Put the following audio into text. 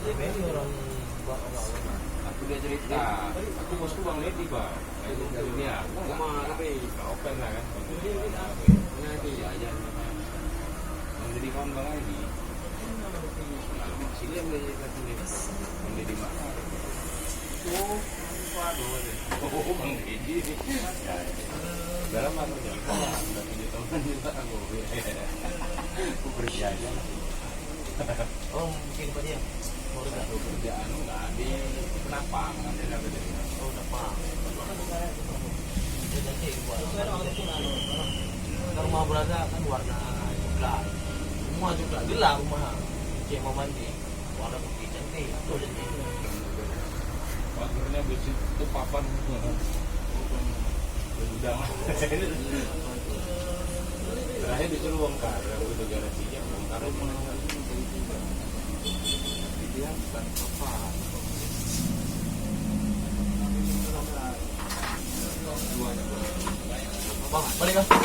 Ini orang Aku dia cerita, aku bosku Bang Ledi bang. Itu dia, aku mah tapi open lah kan. Nanti aja. Menjadi kawan Bang Ledi. Sini yang dia kasih nih. Bang Ledi mana? Oh, Bang Ledi. Ya, dalam apa jalan kawan? Udah 7 tahun juga aku. Aku kerja aja. oh mungkin Pak dia mau Kerjaan enggak di kenapa nanti ada dari oh kenapa jadi buat rumah berada kan warna coklat semua coklat gelap rumah cek mau mandi warna putih cantik itu jadi akhirnya besit itu papan udah terakhir disuruh bongkar udah garasinya bongkar dia bukan apa bang balik kan